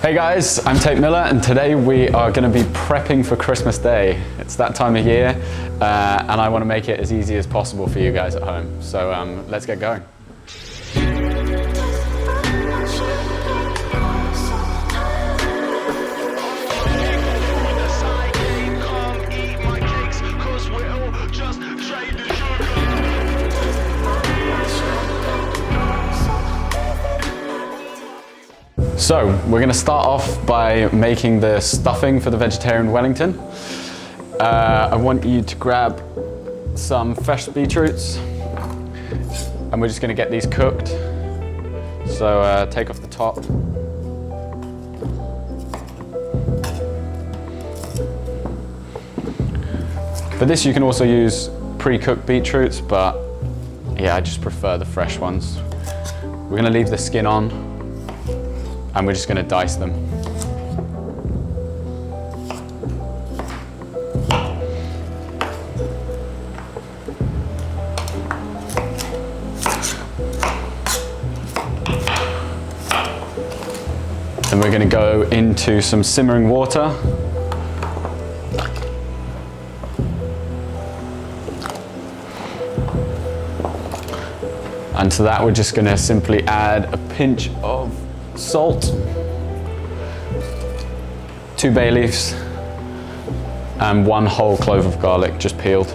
Hey guys, I'm Tait Miller and today we are going to be prepping for Christmas Day. It's that time of year and I want to make it as easy as possible for you guys at home. So let's get going. So we're going to start off by making the stuffing for the vegetarian Wellington. I want you to grab some fresh beetroots and we're just going to get these cooked. So take off the top. For this you can also use pre-cooked beetroots, but yeah, I just prefer the fresh ones. We're going to leave the skin on and we're just going to dice them. And we're going to go into some simmering water. And to that we're just going to simply add a pinch of salt, 2 bay leaves, and 1 whole clove of garlic just peeled.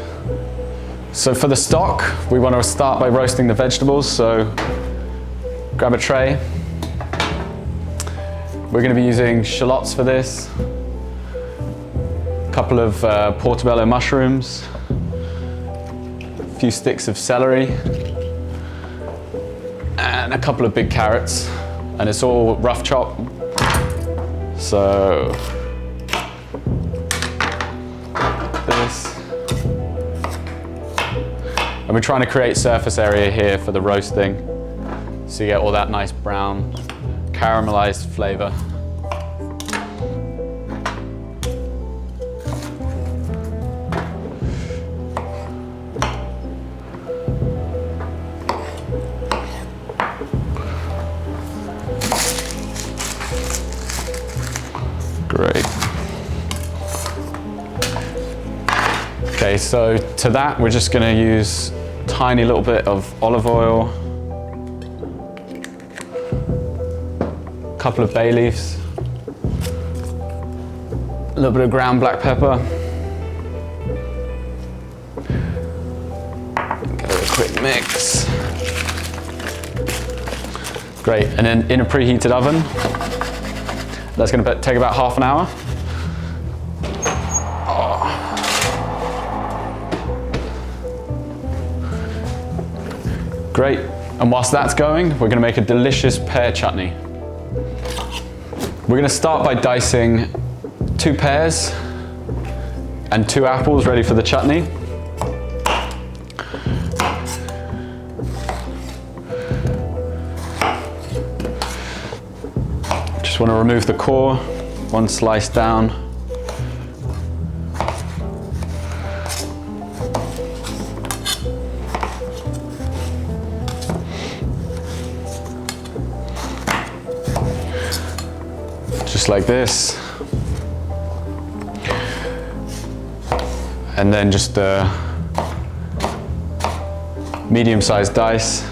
So for the stock, we want to start by roasting the vegetables, so grab a tray. We're going to be using shallots for this, a couple of portobello mushrooms, a few sticks of celery, and a couple of big carrots. And it's all rough chop. So this. And we're trying to create surface area here for the roasting, so you get all that nice brown caramelized flavor. Great. Okay, so to that we're just going to use a tiny little bit of olive oil, a couple of bay leaves, a little bit of ground black pepper, give it a quick mix. Great, and then in a preheated oven. That's going to take about half an hour. Oh. Great, and whilst that's going, we're going to make a delicious pear chutney. We're going to start by dicing 2 pears and 2 apples ready for the chutney. Want to remove the core, 1 slice down. Just like this. And then just a medium-sized dice.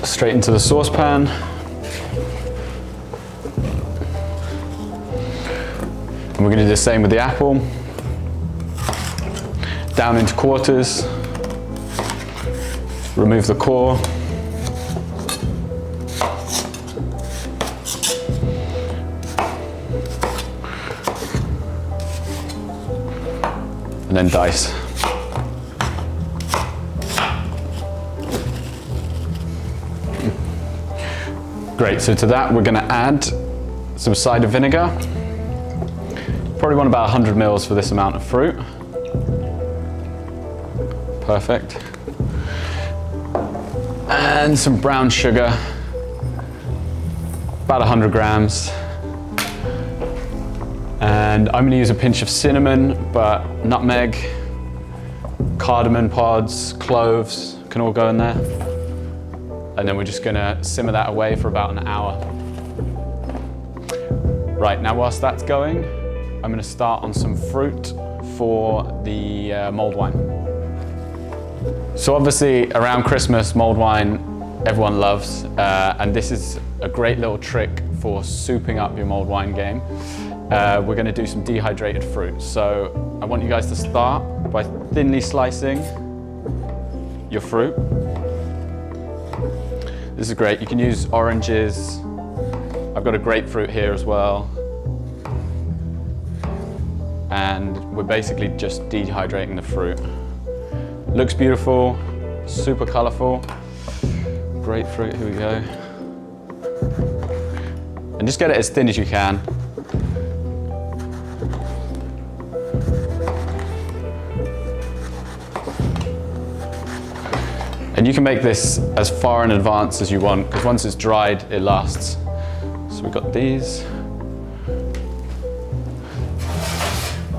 Straight into the saucepan. And we're going to do the same with the apple. Down into quarters. Remove the core. And then dice. Great, so to that we're going to add some cider vinegar. Probably want about 100 mils for this amount of fruit. Perfect. And some brown sugar about 100 grams. And I'm gonna use a pinch of cinnamon, but nutmeg, cardamom pods, cloves can all go in there. And then we're just gonna simmer that away for about an hour. Right, now whilst that's going, I'm gonna start on some fruit for the mulled wine. So obviously around Christmas, mulled wine everyone loves, and this is a great little trick for souping up your mulled wine game. We're gonna do some dehydrated fruit. So I want you guys to start by thinly slicing your fruit. This is great. You can use oranges. I've got a grapefruit here as well. And we're basically just dehydrating the fruit. Looks beautiful, super colorful. Grapefruit, here we go. And just get it as thin as you can. And you can make this as far in advance as you want, because once it's dried, it lasts. So we've got these.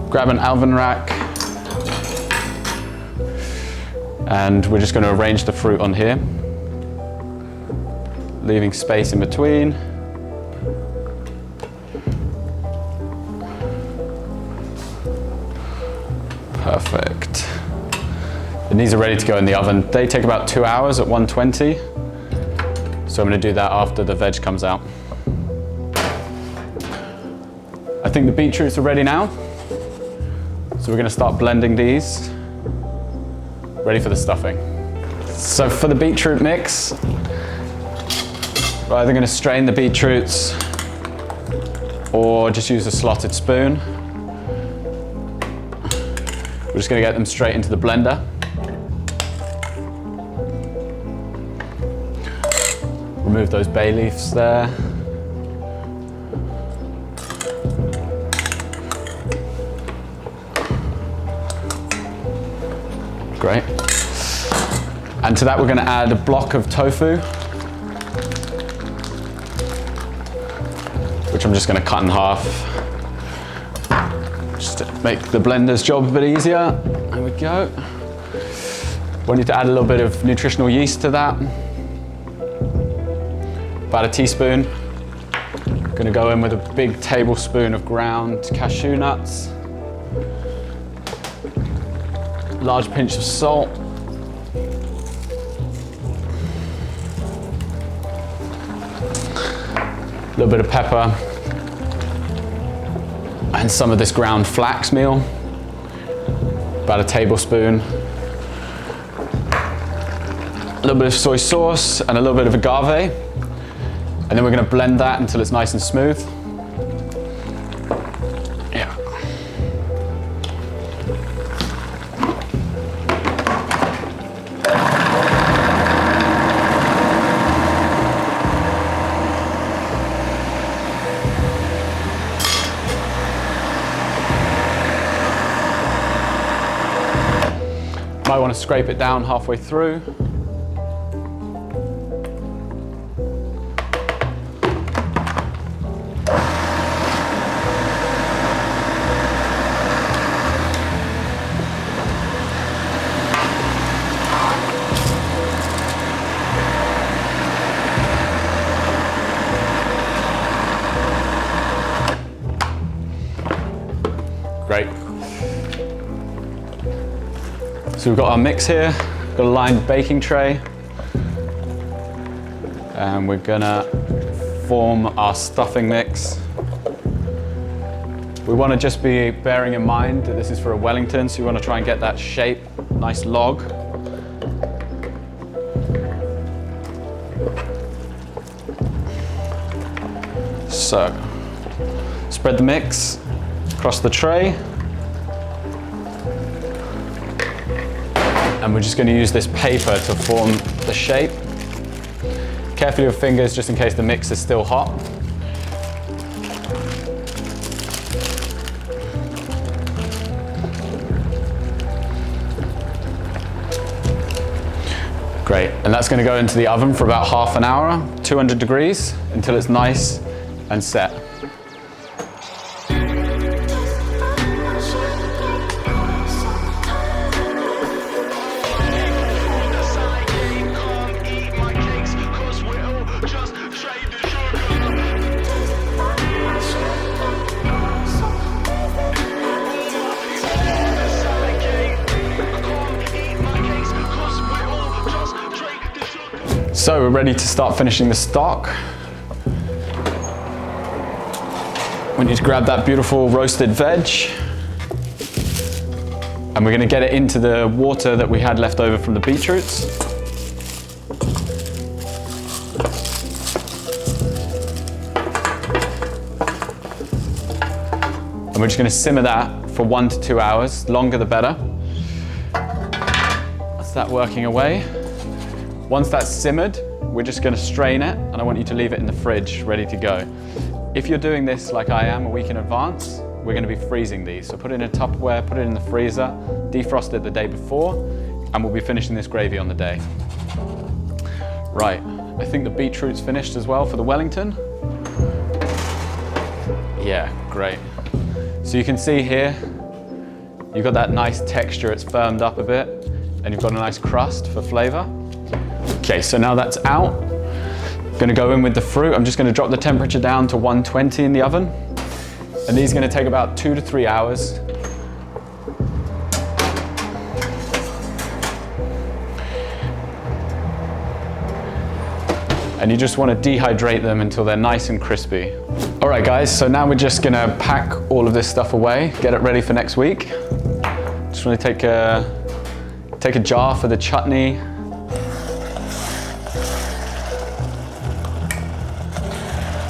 Grab an oven rack. And we're just going to arrange the fruit on here, leaving space in between. Perfect. And these are ready to go in the oven. They take about 2 hours at 120. So I'm going to do that after the veg comes out. I think the beetroots are ready now. So we're going to start blending these. Ready for the stuffing. So for the beetroot mix, we're either going to strain the beetroots or just use a slotted spoon. We're just going to get them straight into the blender. Remove those bay leaves there. Great. And to that we're going to add a block of tofu, which I'm just going to cut in half. Just to make the blender's job a bit easier. There we go. Want you to add a little bit of nutritional yeast to that. About a teaspoon. Going to go in with a big tablespoon of ground cashew nuts. Large pinch of salt. A little bit of pepper. And some of this ground flax meal. About a tablespoon. A little bit of soy sauce and a little bit of agave. And then we're going to blend that until it's nice and smooth. Yeah. Might want to scrape it down halfway through. Great. So we've got our mix here, got a lined baking tray, and we're gonna form our stuffing mix. We wanna just be bearing in mind that this is for a Wellington, so you wanna try and get that shape, nice log. So, spread the mix across the tray. And we're just going to use this paper to form the shape. Carefully with fingers, just in case the mix is still hot. Great, and that's going to go into the oven for about half an hour, 200 degrees, until it's nice and set. So we're ready to start finishing the stock. We need to grab that beautiful roasted veg, and we're going to get it into the water that we had left over from the beetroots. And we're just going to simmer that for 1 to 2 hours, longer the better. That's that working away. Once that's simmered, we're just going to strain it, and I want you to leave it in the fridge, ready to go. If you're doing this like I am a week in advance, we're going to be freezing these. So put it in a Tupperware, put it in the freezer, defrost it the day before, and we'll be finishing this gravy on the day. Right, I think the beetroot's finished as well for the Wellington. Yeah, great. So you can see here, you've got that nice texture, it's firmed up a bit, and you've got a nice crust for flavor. Okay, so now that's out. I'm gonna go in with the fruit. I'm just gonna drop the temperature down to 120 in the oven. And these are gonna take about 2 to 3 hours. And you just wanna dehydrate them until they're nice and crispy. All right guys, so now we're just gonna pack all of this stuff away, get it ready for next week. Just wanna take a jar for the chutney.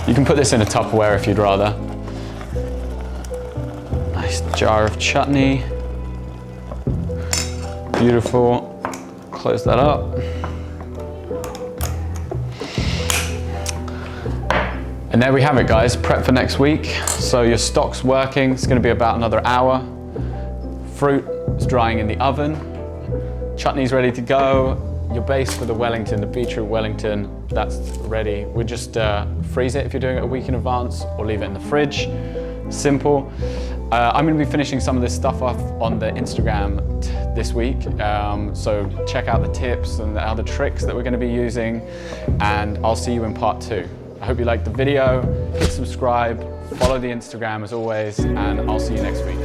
You can put this in a Tupperware if you'd rather. Nice jar of chutney. Beautiful. Close that up. And there we have it guys, prep for next week. So your stock's working, it's gonna be about another hour. Fruit is drying in the oven. Chutney's ready to go. Your base for the Wellington, the beetroot Wellington, that's ready. We just freeze it if you're doing it a week in advance, or leave it in the fridge. Simple. I'm gonna be finishing some of this stuff off on the Instagram this week. So check out the tips and the other tricks that we're gonna be using, and I'll see you in part 2. I hope you liked the video, hit subscribe, follow the Instagram as always, and I'll see you next week.